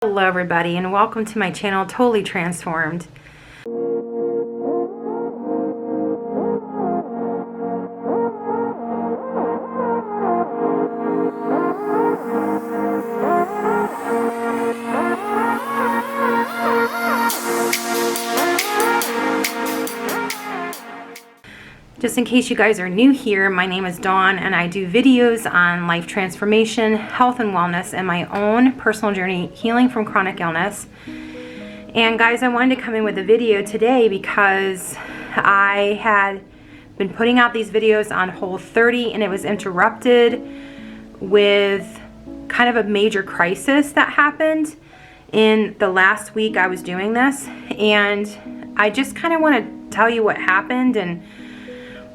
Hello everybody and welcome to my channel Totally Transformed. Just in case you guys are new here, my name is Dawn and I do videos on life transformation, health and wellness, and my own personal journey healing from chronic illness. And guys, I wanted to come in with a video today because I had been putting out these videos on Whole30 and it was interrupted with kind of a major crisis that happened in the last week I was doing this. And I just kind of want to tell you what happened and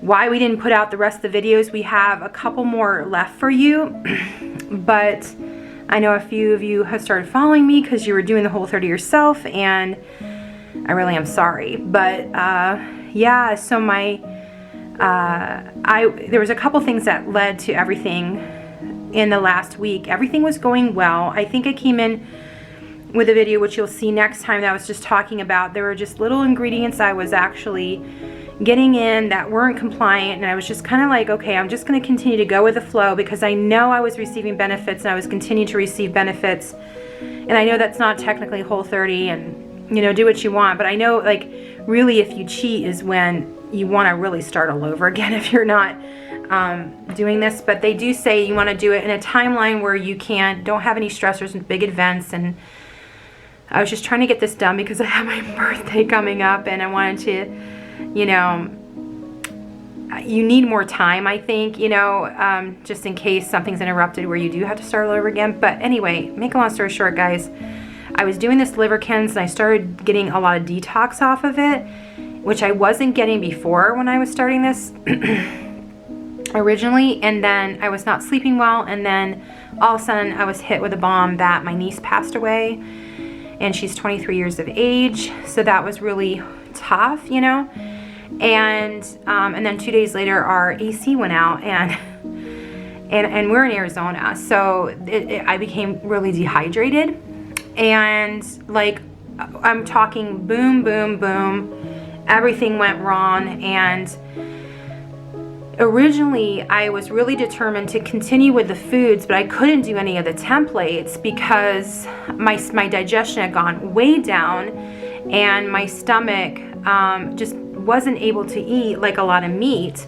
why we didn't put out the rest of the videos. We have a couple more left for you, but I know a few of you have started following me because you were doing the Whole30 yourself, and I really am sorry. But yeah, so there was a couple things that led to everything in the last week. Everything was going well. I think I came in with a video, which you'll see next time, that I was just talking about. There were just little ingredients I was actually getting in that weren't compliant, and I was just kind of like, okay, I'm just going to continue to go with the flow because I know I was receiving benefits and I was continuing to receive benefits. And I know that's not technically Whole30 and, you know, do what you want, but I know, like, really if you cheat is when you want to really start all over again if you're not doing this. But they do say you want to do it in a timeline where you don't have any stressors and big events. And I was just trying to get this done because I have my birthday coming up and I wanted to, you know, you need more time, I think, you know, just in case something's interrupted where you do have to start all over again. But anyway, make a long story short, guys, I was doing this Liverkins and I started getting a lot of detox off of it, which I wasn't getting before when I was starting this originally. And then I was not sleeping well, and then all of a sudden I was hit with a bomb that my niece passed away, and she's 23 years of age, so that was really tough, you know. And then 2 days later our AC went out, and we're in Arizona, so I became really dehydrated, and like I'm talking boom boom boom, everything went wrong. And originally I was really determined to continue with the foods, but I couldn't do any of the templates because my digestion had gone way down and my stomach just wasn't able to eat like a lot of meat.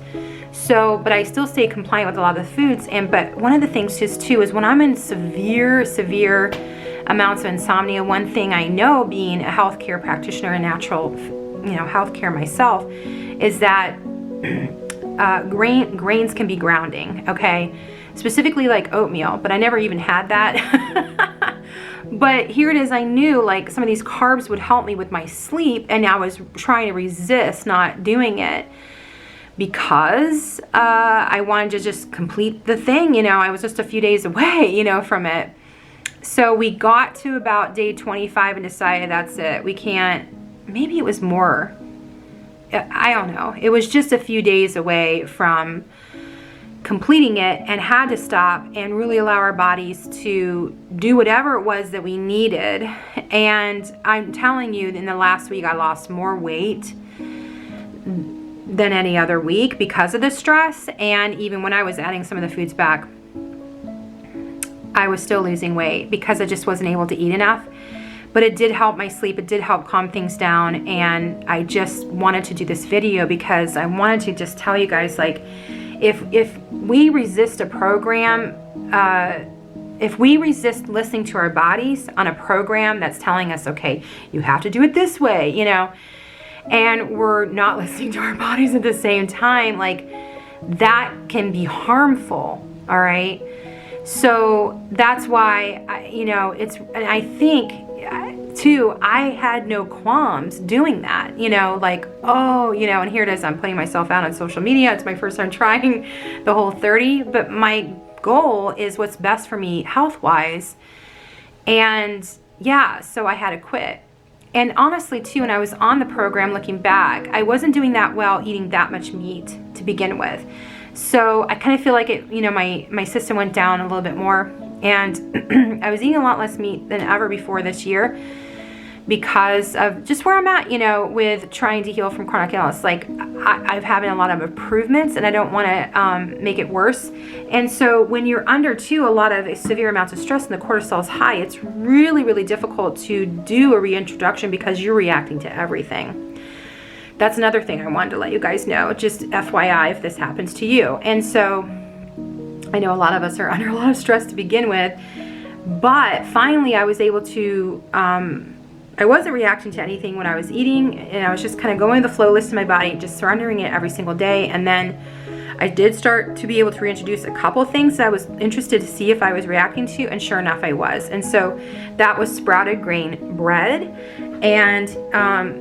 So, but I still stayed compliant with a lot of the foods. But one of the things just too is when I'm in severe amounts of insomnia, one thing I know, being a healthcare practitioner and natural, you know, healthcare myself, is that grains can be grounding, okay? Specifically like oatmeal, but I never even had that. But here it is, I knew like some of these carbs would help me with my sleep, and I was trying to resist not doing it because I wanted to just complete the thing, you know. I was just a few days away, you know, from it. So we got to about day 25 and decided that's it. We can't, maybe it was more, I don't know. It was just a few days away from completing it, and had to stop and really allow our bodies to do whatever it was that we needed. And I'm telling you, in the last week I lost more weight than any other week because of the stress. And even when I was adding some of the foods back, I was still losing weight because I just wasn't able to eat enough. But it did help my sleep, it did help calm things down. And I just wanted to do this video because I wanted to just tell you guys, like, if we resist a program, if we resist listening to our bodies on a program that's telling us, okay, you have to do it this way, you know, and we're not listening to our bodies at the same time, like, that can be harmful, all right? So that's why, I think too, I had no qualms doing that, you know, like, oh, you know, and here it is, I'm putting myself out on social media. It's my first time trying the Whole30, but my goal is what's best for me health-wise. And yeah, so I had to quit. And honestly too, when I was on the program, looking back, I wasn't doing that well eating that much meat to begin with. So I kind of feel like it, you know, my system went down a little bit more And I was eating a lot less meat than ever before this year because of just where I'm at, you know, with trying to heal from chronic illness. Like I've having a lot of improvements and I don't want to make it worse. And so when you're under too a lot of severe amounts of stress and the cortisol is high, it's really, really difficult to do a reintroduction because you're reacting to everything. That's another thing I wanted to let you guys know, just FYI if this happens to you. And so I know a lot of us are under a lot of stress to begin with, but finally I was able to, I wasn't reacting to anything when I was eating, and I was just kind of going with the flow, listening to my body, just surrendering it every single day. And then I did start to be able to reintroduce a couple of things that I was interested to see if I was reacting to, and sure enough I was. And so that was sprouted grain bread, and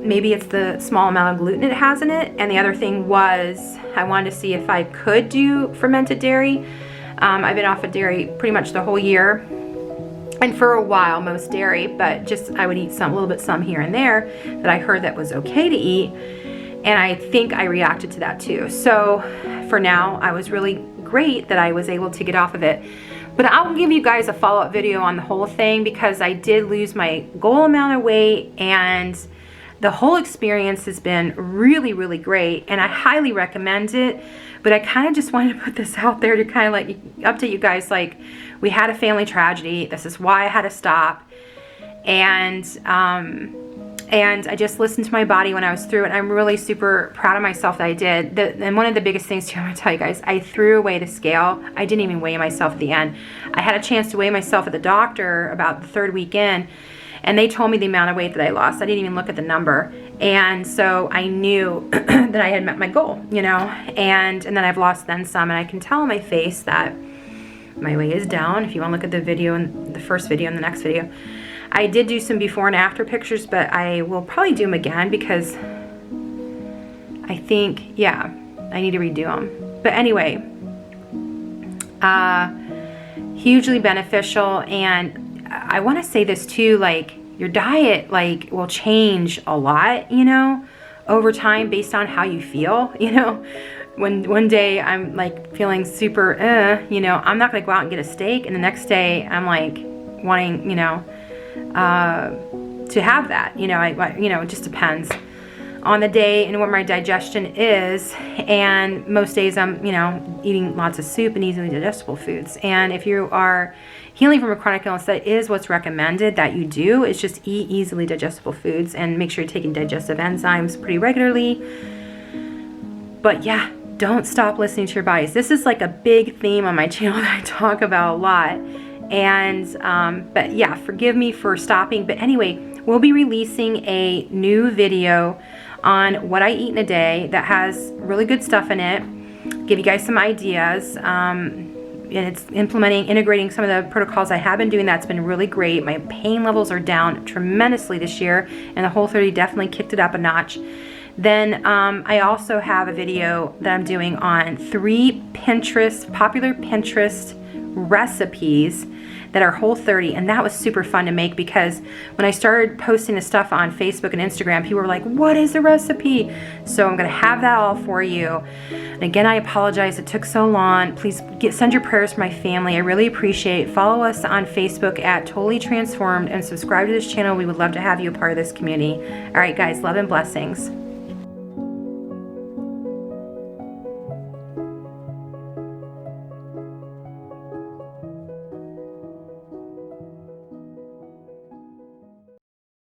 maybe it's the small amount of gluten it has in it. And the other thing was I wanted to see if I could do fermented dairy. I've been off of dairy pretty much the whole year, and for a while most dairy, but just I would eat some, a little bit some here and there that I heard that was okay to eat, and I think I reacted to that too. So for now I was really great that I was able to get off of it. But I'll give you guys a follow-up video on the whole thing because I did lose my goal amount of weight, and the whole experience has been really, really great, and I highly recommend it. But I kind of just wanted to put this out there to kind of like update you guys, like we had a family tragedy. This is why I had to stop. And I just listened to my body when I was through it. I'm really super proud of myself that I did. And one of the biggest things too, I'm gonna tell you guys, I threw away the scale. I didn't even weigh myself at the end. I had a chance to weigh myself at the doctor about the third week in, and they told me the amount of weight that I lost. I didn't even look at the number. And so I knew that I had met my goal, you know, and then I've lost then some, and I can tell on my face that my weight is down. If you want to look at the video, and the first video and the next video, I did do some before and after pictures, but I will probably do them again because I think, yeah, I need to redo them. But anyway, hugely beneficial. And I want to say this too, like your diet like will change a lot, you know, over time based on how you feel, you know. When one day I'm like feeling super, you know, I'm not going to go out and get a steak, and the next day I'm like wanting, you know, to have that, you know. You know, it just depends on the day and what my digestion is. And most days I'm, you know, eating lots of soup and easily digestible foods. And if you are healing from a chronic illness, that is what's recommended that you do, is just eat easily digestible foods and make sure you're taking digestive enzymes pretty regularly. But yeah, don't stop listening to your bodies. This is like a big theme on my channel that I talk about a lot. And but yeah, forgive me for stopping. But anyway, we'll be releasing a new video on what I eat in a day that has really good stuff in it. Give you guys some ideas. And it's integrating some of the protocols I have been doing. That's been really great. My pain levels are down tremendously this year, and the Whole30 definitely kicked it up a notch. Then I also have a video that I'm doing on 3 popular Pinterest recipes that are Whole30, and that was super fun to make because when I started posting the stuff on Facebook and Instagram, people were like, what is the recipe? So I'm gonna have that all for you. And again, I apologize it took so long. Please send your prayers for my family. I really appreciate it. Follow us on Facebook at Totally Transformed and subscribe to this channel. We would love to have you a part of this community. All right, guys, love and blessings.